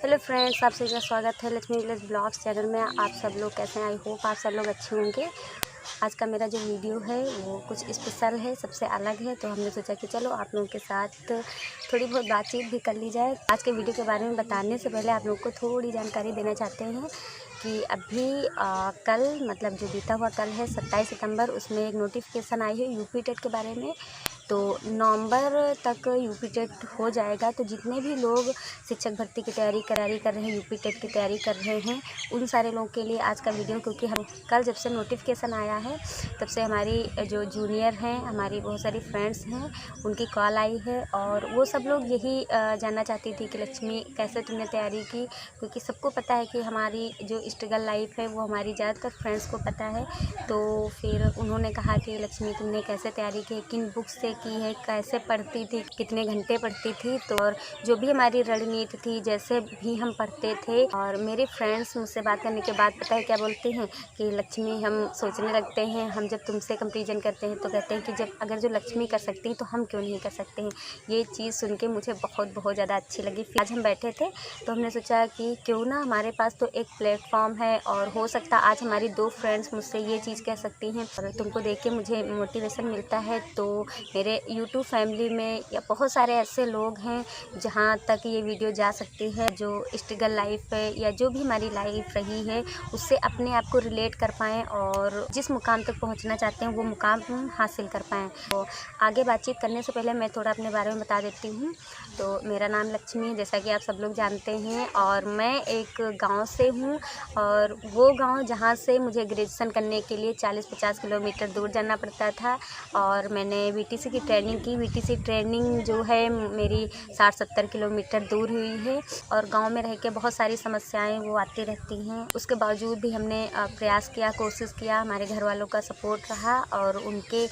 Hello friends, आप सभी का स्वागत है लक्ष्मी विलेज ब्लॉग्स चैनल में। आप सब लोग कैसे हैं? आई होप आप सब लोग अच्छे होंगे। आज का मेरा जो वीडियो है वो कुछ स्पेशल है, सबसे अलग है, तो हमने सोचा कि चलो आप लोगों के साथ थोड़ी बहुत बातचीत भी कर ली जाए। आज के वीडियो के बारे में बताने से पहले आप लोगों को थोड़ी जानकारी देना चाहते हैं कि अभी कल मतलब जो बीता हुआ कल है 27 सितंबर, उसमें एक नोटिफिकेशन आई है यूपी टेट के बारे में। तो नवंबर तक यूपी टेट हो जाएगा। तो जितने भी लोग शिक्षक भर्ती की तैयारी कर रहे हैं, यूपी टेट की तैयारी कर रहे हैं, उन सारे लोगों के लिए आज का वीडियो, क्योंकि हम कल जब से नोटिफिकेशन आया है तब से हमारी जो जूनियर हैं, हमारी बहुत सारी फ्रेंड्स हैं, उनकी कॉल आई है और वो सब लोग यही जानना चाहती थी कि लक्ष्मी कैसे तुमने तैयारी की, क्योंकि सबको पता है कि हमारी जो स्ट्रगल लाइफ है वो हमारी ज़्यादातर फ्रेंड्स को पता है। तो फिर उन्होंने कहा कि लक्ष्मी तुमने कैसे तैयारी की, किन बुक्स से की है, कैसे पढ़ती थी, कितने घंटे पढ़ती थी। तो और जो भी हमारी रणनीति थी, जैसे भी हम पढ़ते थे। और मेरे फ्रेंड्स मुझसे बात करने के बाद पता है क्या बोलते हैं कि लक्ष्मी हम सोचने लगते हैं, हम जब तुमसे कंपैरिजन करते हैं तो कहते हैं कि जब अगर जो लक्ष्मी कर सकती है तो हम क्यों नहीं कर सकते हैं। ये चीज़ सुन के मुझे बहुत ज़्यादा अच्छी लगी। फिर आज हम बैठे थे तो हमने सोचा कि क्यों ना हमारे पास तो एक प्लेटफॉर्म है और हो सकता आज हमारी दो फ्रेंड्स मुझसे ये चीज़ कह सकती हैं और तुमको देख के मुझे मोटिवेशन मिलता है। तो मेरे यूट्यूब फैमिली में या बहुत सारे ऐसे लोग हैं जहाँ तक ये वीडियो जा सकती है, जो स्ट्रगल लाइफ है या जो भी हमारी लाइफ रही है उससे अपने आप को रिलेट कर पाएँ और जिस मुकाम तक पहुँचना चाहते हैं वो मुकाम हम हासिल कर पाएँ। तो आगे बातचीत करने से पहले मैं थोड़ा अपने बारे में बता देती हूँ। तो मेरा नाम लक्ष्मी है, जैसा कि आप सब लोग जानते हैं, और मैं एक गांव से हूँ और वो गांव जहाँ से मुझे ग्रेजुएशन करने के लिए 40-50 किलोमीटर दूर जाना पड़ता था। और मैंने बीटीसी की ट्रेनिंग की। बीटीसी ट्रेनिंग जो है मेरी 60-70 किलोमीटर दूर हुई है और गांव में रह के बहुत सारी समस्याएं वो आती रहती हैं। उसके बावजूद भी हमने प्रयास किया, कोशिश किया। हमारे घर वालों का सपोर्ट रहा और उनके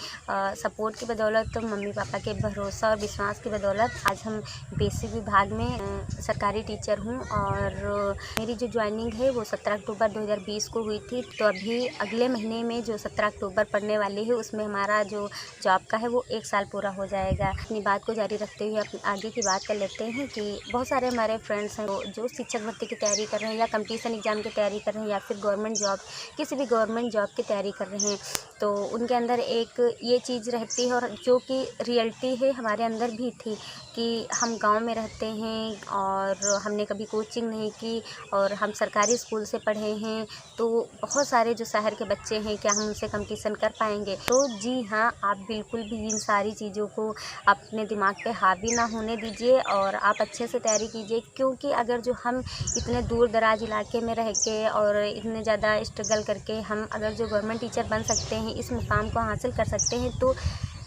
सपोर्ट की बदौलत, तो मम्मी पापा के भरोसा और विश्वास की बदौलत आज हम बेसिक विभाग में सरकारी टीचर हूँ। और मेरी जो ज्वाइनिंग है वो 17 अक्टूबर 2020 को हुई थी। तो अभी अगले महीने में जो 17 अक्टूबर पड़ने वाली है उसमें हमारा जो जॉब का है वो 1 साल पूरा हो जाएगा। अपनी बात को जारी रखते हुए आगे की बात कर लेते हैं कि बहुत सारे हमारे फ्रेंड्स हैं जो शिक्षक भर्ती की तैयारी कर रहे हैं या कंपटीशन एग्जाम की तैयारी कर रहे हैं या फिर गवर्नमेंट जॉब, किसी भी गवर्नमेंट जॉब की तैयारी कर रहे हैं। तो उनके अंदर एक ये चीज़ रहती है और जो कि रियलिटी है हमारे अंदर भी थी कि हम गांव में रहते हैं और हमने कभी कोचिंग नहीं की और हम सरकारी स्कूल से पढ़े हैं। तो बहुत सारे जो शहर के बच्चे हैं, क्या हम उनसे कंपटीशन कर पाएंगे? तो जी हाँ, आप बिल्कुल भी इन सारी चीज़ों को अपने दिमाग पे हावी ना होने दीजिए और आप अच्छे से तैयारी कीजिए। क्योंकि अगर जो हम इतने दूर दराज इलाके में रह के और इतने ज़्यादा स्ट्रगल करके हम अगर जो गवर्नमेंट टीचर बन सकते हैं, इस मुकाम को हासिल कर सकते हैं, तो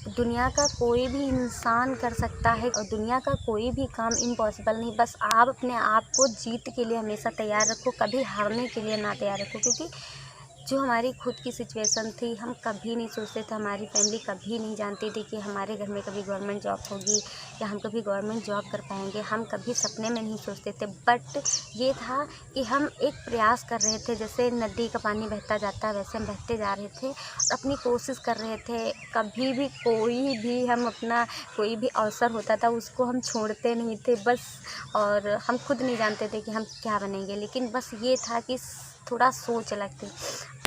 दुनिया का कोई भी इंसान कर सकता है और दुनिया का कोई भी काम इम्पॉसिबल नहीं। बस आप अपने आप को जीत के लिए हमेशा तैयार रखो, कभी हारने के लिए ना तैयार रखो। क्योंकि जो हमारी खुद की सिचुएशन थी, हम कभी नहीं सोचते थे, हमारी फैमिली कभी नहीं जानती थी कि हमारे घर में कभी गवर्नमेंट जॉब होगी या हम कभी गवर्नमेंट जॉब कर पाएंगे। हम कभी सपने में नहीं सोचते थे। बट ये था कि हम एक प्रयास कर रहे थे, जैसे नदी का पानी बहता जाता है वैसे हम बहते जा रहे थे और अपनी कोशिश कर रहे थे। कभी भी कोई भी हम अपना कोई भी अवसर होता था उसको हम छोड़ते नहीं थे बस। और हम खुद नहीं जानते थे कि हम क्या बनेंगे, लेकिन बस ये था कि थोड़ा सोच अलग थी।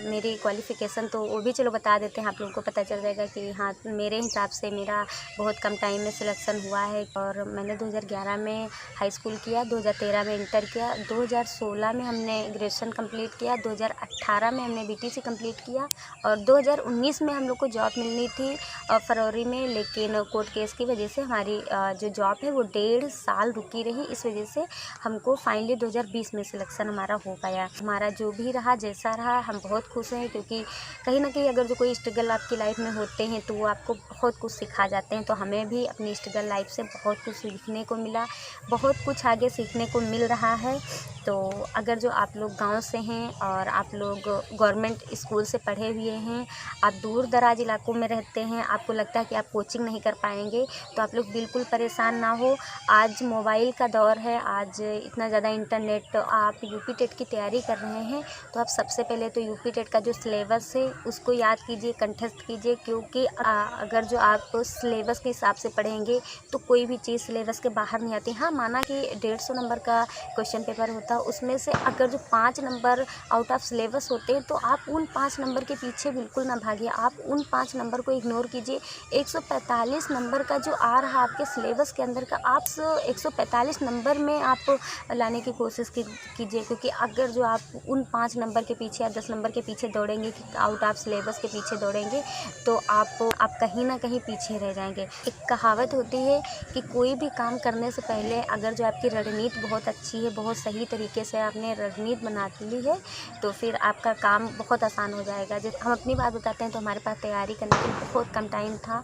मेरी क्वालिफ़िकेशन तो वो भी चलो बता देते हैं, आप लोगों को पता चल जाएगा कि हाँ, मेरे हिसाब से मेरा बहुत कम टाइम में सिलेक्शन हुआ है। और मैंने 2011 में हाई स्कूल किया, 2013 में इंटर किया, 2016 में हमने ग्रेजुएशन कंप्लीट किया, 2018 में हमने बीटीसी कंप्लीट किया और 2019 में हम लोग को जॉब मिलनी थी फरवरी में। लेकिन कोर्ट केस की वजह से हमारी जो जॉब है वो 1.5 साल रुकी रही। इस वजह से हमको फाइनली 2020 में सिलेक्शन हमारा हो पाया। हमारा जो भी रहा, जैसा रहा, हम बहुत खुश हैं। क्योंकि कहीं ना कहीं अगर जो कोई स्ट्रगल आपकी लाइफ में होते हैं तो वो आपको बहुत कुछ सिखा जाते हैं। तो हमें भी अपनी स्ट्रगल लाइफ से बहुत कुछ सीखने को मिला, बहुत कुछ आगे सीखने को मिल रहा है। तो अगर जो आप लोग गांव से हैं और आप लोग गवर्नमेंट स्कूल से पढ़े हुए हैं, आप दूर दराज इलाकों में रहते हैं, आपको लगता है कि आप कोचिंग नहीं कर पाएंगे, तो आप लोग बिल्कुल परेशान ना हो। आज मोबाइल का दौर है, आज इतना ज़्यादा इंटरनेट, आप यूपी टेट की तैयारी कर रहे हैं तो आप सबसे पहले तो यूपी टेट का जो सिलेबस है उसको याद कीजिए, कंठस्थ कीजिए, क्योंकि अगर जो आप सिलेबस के हिसाब से पढ़ेंगे तो कोई भी चीज़ सिलेबस के बाहर नहीं आती। हाँ, माना कि 150 नंबर का क्वेश्चन पेपर होता है, उसमें से अगर जो 5 नंबर आउट ऑफ सिलेबस होते हैं तो आप उन 5 नंबर के पीछे बिल्कुल ना भागिए, आप उन 5 नंबर को इग्नोर कीजिए। 145 नंबर का जो आ रहा आपके सिलेबस के अंदर का, आप 145 नंबर में आप लाने की कोशिश कीजिए, क्योंकि अगर जो आप उन 5 नंबर के पीछे या 10 नंबर के पीछे दौड़ेंगे, आउट ऑफ सिलेबस के पीछे दौड़ेंगे, तो आप कहीं ना कहीं पीछे रह जाएंगे। एक कहावत होती है कि कोई भी काम करने से पहले अगर जो आपकी रणनीति बहुत अच्छी है, बहुत सही तरीके से आपने रणनीति बना ली है, तो फिर आपका काम बहुत आसान हो जाएगा। जब हम अपनी बात बताते हैं तो हमारे पास तैयारी करने के लिए बहुत कम टाइम था,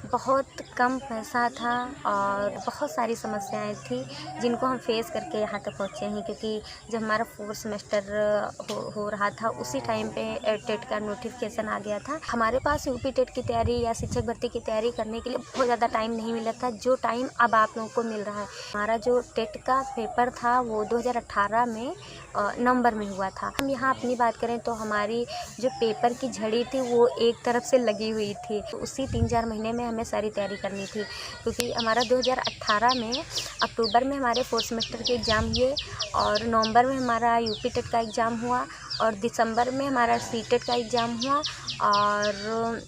बहुत कम पैसा था और बहुत सारी समस्याएं थी जिनको हम फेस करके यहाँ तक पहुँचे हैं। क्योंकि जब हमारा 4th सेमेस्टर हो रहा था उसी टाइम पे टेट का नोटिफिकेशन आ गया था। हमारे पास यूपी टेट की तैयारी या शिक्षक भर्ती की तैयारी करने के लिए बहुत ज़्यादा टाइम नहीं मिला था, जो टाइम अब आप लोगों को मिल रहा है। हमारा जो टेट का पेपर था वो 2018 में नवंबर में हुआ था। हम यहाँ अपनी बात करें तो हमारी जो पेपर की झड़ी थी वो एक तरफ से लगी हुई थी, तो उसी 3-4 महीने में हमें सारी तैयारी करनी थी। क्योंकि हमारा 2018 में अक्टूबर में हमारे 4th सेमेस्टर के एग्ज़ाम हुए और नवंबर में हमारा यूपी टेट का एग्ज़ाम हुआ और दिसंबर में हमारा सीटेट का एग्ज़ाम हुआ और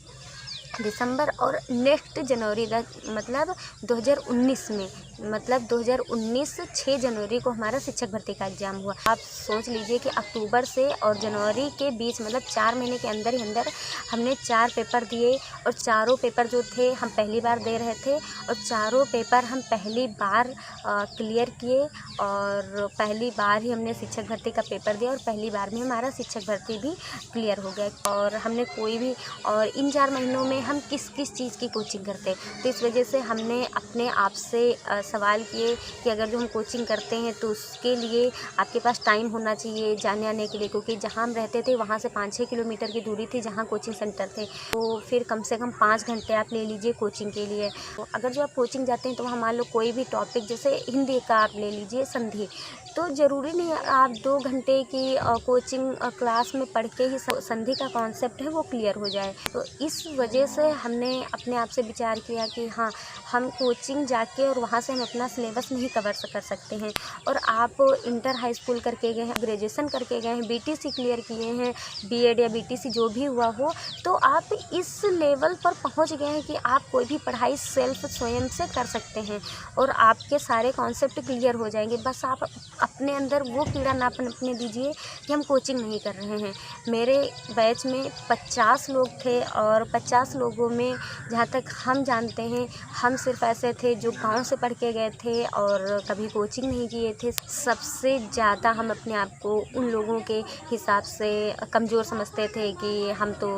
दिसंबर और नेक्स्ट जनवरी मतलब 2019 में, मतलब 2019 6 जनवरी को हमारा शिक्षक भर्ती का एग्ज़ाम हुआ। आप सोच लीजिए कि अक्टूबर से और जनवरी के बीच मतलब 4 महीने के अंदर ही अंदर हमने 4 पेपर दिए और चारों पेपर जो थे हम पहली बार दे रहे थे और चारों पेपर हम पहली बार क्लियर किए और पहली बार ही हमने शिक्षक भर्ती का पेपर दिया और पहली बार में हमारा शिक्षक भर्ती भी क्लियर हो गया। और हमने कोई भी और इन 4 महीनों में हम किस किस चीज़ की कोचिंग करते, तो इस वजह से हमने अपने आप से सवाल किए कि अगर जो हम कोचिंग करते हैं तो उसके लिए आपके पास टाइम होना चाहिए जाने आने के लिए, क्योंकि जहाँ हम रहते थे वहाँ से 5-6 किलोमीटर की दूरी थी जहाँ कोचिंग सेंटर थे, तो फिर कम से कम 5 घंटे आप ले लीजिए कोचिंग के लिए। तो अगर जो आप कोचिंग जाते हैं तो वहाँ मान लो कोई भी टॉपिक जैसे हिंदी का आप ले लीजिए संधि, तो ज़रूरी नहीं है आप 2 घंटे की कोचिंग क्लास में पढ़ के ही संधि का कॉन्सेप्ट है वो क्लियर हो जाए। तो इस वजह से हमने अपने आप से विचार किया कि हाँ, हम कोचिंग जाके और वहाँ से हम अपना सिलेबस नहीं कवर कर सकते हैं। और आप इंटर हाई स्कूल करके गए हैं, ग्रेजुएशन करके गए हैं, बीटीसी क्लियर किए हैं, बीएड या बीटीसी जो भी हुआ हो, तो आप इस लेवल पर पहुँच गए हैं कि आप कोई भी पढ़ाई सेल्फ स्वयं से कर सकते हैं और आपके सारे कॉन्सेप्ट क्लियर हो जाएंगे। बस आप अपने अंदर वो कीड़ा ना पनपने दीजिए कि हम कोचिंग नहीं कर रहे हैं। मेरे बैच में 50 लोग थे और 50 लोगों में जहाँ तक हम जानते हैं हम सिर्फ ऐसे थे जो गांव से पढ़ के गए थे और कभी कोचिंग नहीं किए थे। सबसे ज़्यादा हम अपने आप को उन लोगों के हिसाब से कमज़ोर समझते थे कि हम तो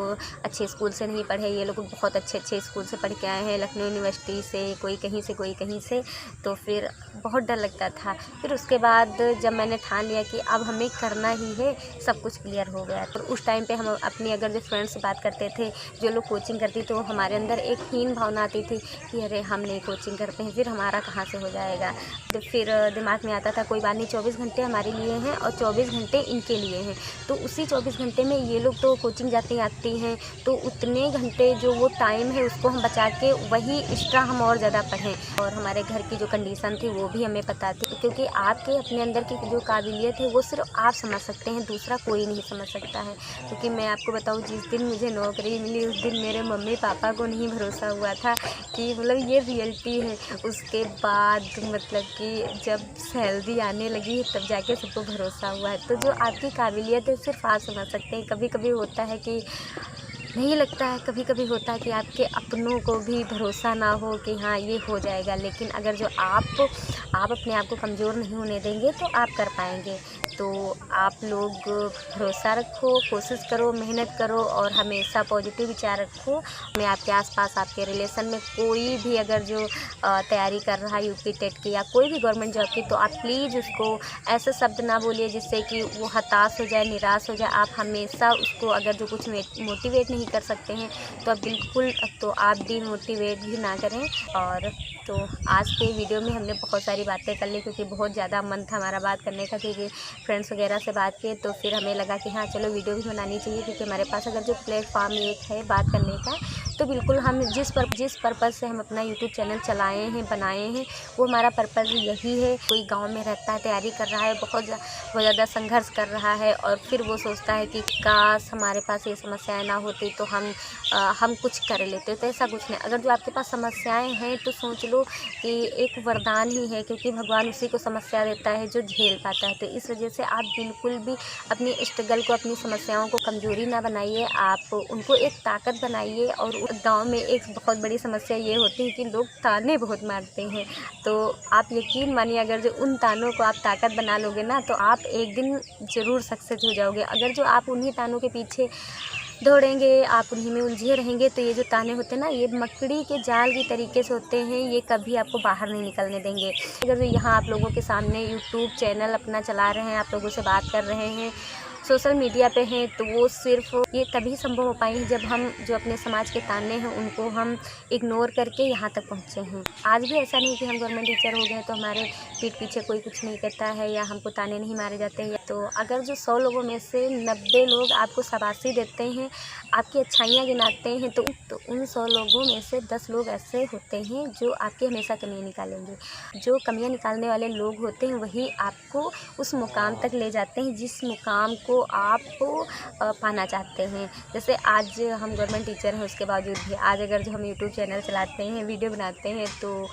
अच्छे स्कूल से नहीं पढ़े, ये लोग बहुत अच्छे स्कूल से पढ़ के आए हैं, लखनऊ यूनिवर्सिटी से, कोई कहीं से कोई कहीं से। तो फिर बहुत डर लगता था। फिर उसके बाद जब मैंने ठान लिया कि अब हमें करना ही है, सब कुछ क्लियर हो गया। तो उस टाइम पे हम अपनी अगर जो फ्रेंड्स से बात करते थे जो लोग कोचिंग करती तो हमारे अंदर एक हीन भावना आती थी कि अरे हम नहीं कोचिंग करते हैं, फिर हमारा कहाँ से हो जाएगा। तो फिर दिमाग में आता था कोई बात नहीं, 24 घंटे हमारे लिए हैं और 24 घंटे इनके लिए हैं, तो उसी 24 घंटे में ये लोग तो कोचिंग जाते आती हैं, तो उतने घंटे जो वो टाइम है उसको हम बचा के वही एक्स्ट्रा हम और ज़्यादा पढ़ें। और हमारे घर की जो कंडीशन थी वो भी हमें पता थी, क्योंकि आपके अपने अंदर की जो काबिलियत है वो सिर्फ आप समझ सकते हैं, दूसरा कोई नहीं समझ सकता है। क्योंकि मैं आपको बताऊँ, जिस दिन मुझे नौकरी मिली उस दिन मेरे मम्मी पापा को नहीं भरोसा हुआ था कि मतलब ये रियलिटी है। उसके बाद मतलब कि जब सैलरी आने लगी तब जाके सबको भरोसा हुआ है। तो जो आपकी काबिलियत है सिर्फ आप समझ सकते हैं। कभी कभी होता है कि नहीं लगता है, कभी कभी होता है कि आपके अपनों को भी भरोसा ना हो कि हाँ ये हो जाएगा, लेकिन अगर जो आप अपने आप को कमज़ोर नहीं होने देंगे तो आप कर पाएंगे। तो आप लोग भरोसा रखो, कोशिश करो, मेहनत करो और हमेशा पॉजिटिव विचार रखो। मैं आपके आसपास, आपके रिलेशन में कोई भी अगर जो तैयारी कर रहा है यूपी टेट की या कोई भी गवर्नमेंट जॉब की, तो आप प्लीज़ उसको ऐसे शब्द ना बोलिए जिससे कि वो हताश हो जाए, निराश हो जाए। आप हमेशा उसको अगर जो कुछ मोटिवेट नहीं कर सकते हैं तो आप डीमोटिवेट भी ना करें। और तो आज के वीडियो में हमने बहुत सारी बातें कर ली, क्योंकि बहुत ज़्यादा मन था हमारा बात करने का, क्योंकि फ्रेंड्स वगैरह से बात किए तो फिर हमें लगा कि हाँ चलो वीडियो भी बनानी चाहिए, क्योंकि हमारे पास अगर जो प्लेटफॉर्म एक है बात करने का, तो बिल्कुल हम जिस पर्पज़ से हम अपना यूट्यूब चैनल चलाए हैं, बनाए हैं, वो हमारा पर्पज़ यही है। कोई गाँव में रहता है, तैयारी कर रहा है, बहुत ज़्यादा संघर्ष कर रहा है और फिर वो सोचता है कि काश हमारे पास ये समस्याएं ना होती तो हम कुछ कर लेते। तो ऐसा कुछ नहीं, अगर जो आपके पास समस्याएं हैं तो सोच लो कि एक वरदान ही है, क्योंकि भगवान उसी को समस्या देता है जो झेल पाता है। तो इस वजह से आप बिल्कुल भी अपनी स्ट्रगल को, अपनी समस्याओं को कमज़ोरी ना बनाइए, आप उनको एक ताकत बनाइए। और गाँव में एक बहुत बड़ी समस्या ये होती है कि लोग ताने बहुत मारते हैं, तो आप यकीन मानिए अगर जो उन तानों को आप ताकत बना लोगे ना, तो आप एक दिन ज़रूर सक्सेस हो जाओगे। अगर जो आप उन्हीं तानों के पीछे दौड़ेंगे, आप उन्हीं में उलझे रहेंगे, तो ये जो ताने होते हैं ना, ये मकड़ी के जाल की तरीके से होते हैं, ये कभी आपको बाहर नहीं निकलने देंगे। अगर जो यहाँ आप लोगों के सामने यूट्यूब चैनल अपना चला रहे हैं, आप लोगों से बात कर रहे हैं, सोशल मीडिया पे हैं, तो वो सिर्फ ये तभी संभव हो पाई है जब हम जो अपने समाज के ताने हैं उनको हम इग्नोर करके यहाँ तक पहुँचे हैं। आज भी ऐसा नहीं कि हम गवर्नमेंट टीचर हो गए तो हमारे पीठ पीछे कोई कुछ नहीं कहता है या हमको ताने नहीं मारे जाते हैं। तो अगर जो 100 लोगों में से 90 लोग आपको शाबाशी देते हैं, आपकी अच्छाइयाँ गिनाते हैं, तो उन 100 लोगों में से 10 लोग ऐसे होते हैं जो आपकी हमेशा कमियाँ निकालेंगे। जो कमियाँ निकालने वाले लोग होते हैं वही आपको उस मुकाम तक ले जाते हैं जिस मुकाम को आप पाना चाहते हैं। जैसे आज हम गवर्नमेंट टीचर हैं, उसके बावजूद भी आज अगर जो हम यूट्यूब चैनल चलाते हैं, वीडियो बनाते हैं, तो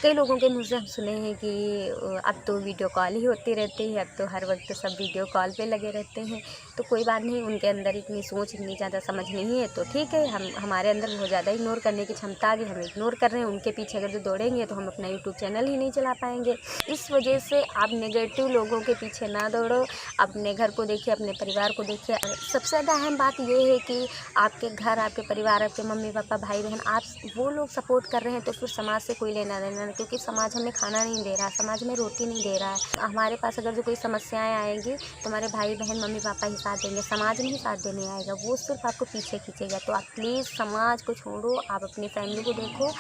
कई लोगों के मुँह से हम सुने हैं कि अब तो वीडियो कॉल ही होती रहती है, अब तो हर वक्त सब वीडियो कॉल पे लगे रहते हैं। तो कोई बात नहीं, उनके अंदर इतनी सोच, इतनी ज़्यादा समझ नहीं है, तो ठीक है। हमारे अंदर बहुत ज़्यादा इग्नोर करने की क्षमता आ गई, हम इग्नोर कर रहे हैं। उनके पीछे अगर जो दौड़ेंगे तो हम अपना यूट्यूब चैनल ही नहीं चला पाएंगे। इस वजह से आप नेगेटिव लोगों के पीछे ना दौड़ो, अपने घर को देखिए, अपने परिवार को देखिए। सबसे ज़्यादा अहम बात ये है कि आपके घर, आपके परिवार, आपके मम्मी पापा, भाई बहन, आप वो लोग सपोर्ट कर रहे हैं, तो फिर समाज से कोई लेना देना नहीं, क्योंकि समाज हमें खाना नहीं दे रहा है, समाज में रोटी नहीं दे रहा है। हमारे पास अगर जो कोई समस्याएं आएंगी तो हमारे भाई बहन, मम्मी पापा ही साथ देंगे, समाज नहीं साथ देने आएगा, वो सिर्फ आपको पीछे खींचेगा। तो आप प्लीज़ समाज को छोड़ो, आप अपनी फैमिली को देखो।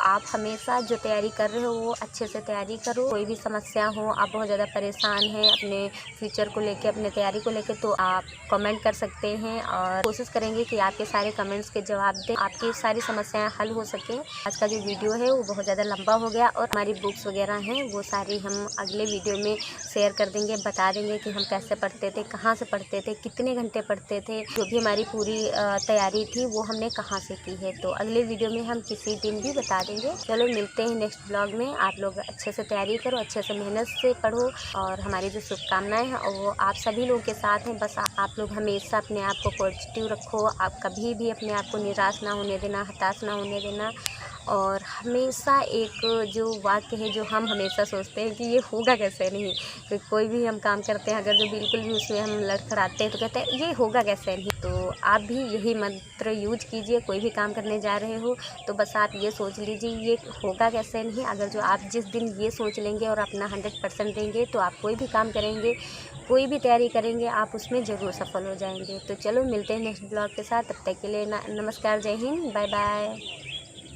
आप हमेशा जो तैयारी कर रहे हो वो अच्छे से तैयारी करो। कोई भी समस्या हो, आप बहुत ज़्यादा परेशान हैं अपने फ्यूचर को लेके, अपने तैयारी को लेके, तो आप कमेंट कर सकते हैं और कोशिश करेंगे कि आपके सारे कमेंट्स के जवाब दें, आपकी सारी समस्याएं हल हो सकें। आज का जो वीडियो है वो बहुत ज़्यादा लंबा हो गया, और हमारी बुक्स वगैरह हैं वो सारी हम अगले वीडियो में शेयर कर देंगे, बता देंगे कि हम कैसे पढ़ते थे, कहाँ से पढ़ते थे, कितने घंटे पढ़ते थे, जो भी हमारी पूरी तैयारी थी वो हमने कहाँ से की है। तो अगले वीडियो में हम किसी दिन भी बता देंगे। चलो मिलते हैं नेक्स्ट ब्लॉग में। आप लोग अच्छे से तैयारी करो, अच्छे से मेहनत से पढ़ो, और हमारी जो शुभकामनाएं हैं वो आप सभी लोगों के साथ हैं। बस आप लोग हमेशा अपने आप को पॉजिटिव रखो, आप कभी भी अपने आप को निराश ना होने देना, हताश ना होने देना। और हमेशा एक जो वाक्य है जो हम हमेशा सोचते हैं कि ये होगा कैसे नहीं, तो कोई भी हम काम करते हैं अगर जो बिल्कुल भी उसमें हम लड़खड़ाते हैं तो कहते हैं ये होगा कैसे नहीं। तो आप भी यही मंत्र यूज कीजिए, कोई भी काम करने जा रहे हो तो बस आप ये सोच लीजिए ये होगा कैसे नहीं। अगर जो आप जिस दिन ये सोच लेंगे और अपना 100% देंगे तो आप कोई भी काम करेंगे, कोई भी तैयारी करेंगे, आप उसमें ज़रूर सफल हो जाएंगे। तो चलो मिलते हैं नेक्स्ट ब्लॉग के साथ, तब तक के लिए नमस्कार, जय हिंद, बाय बाय।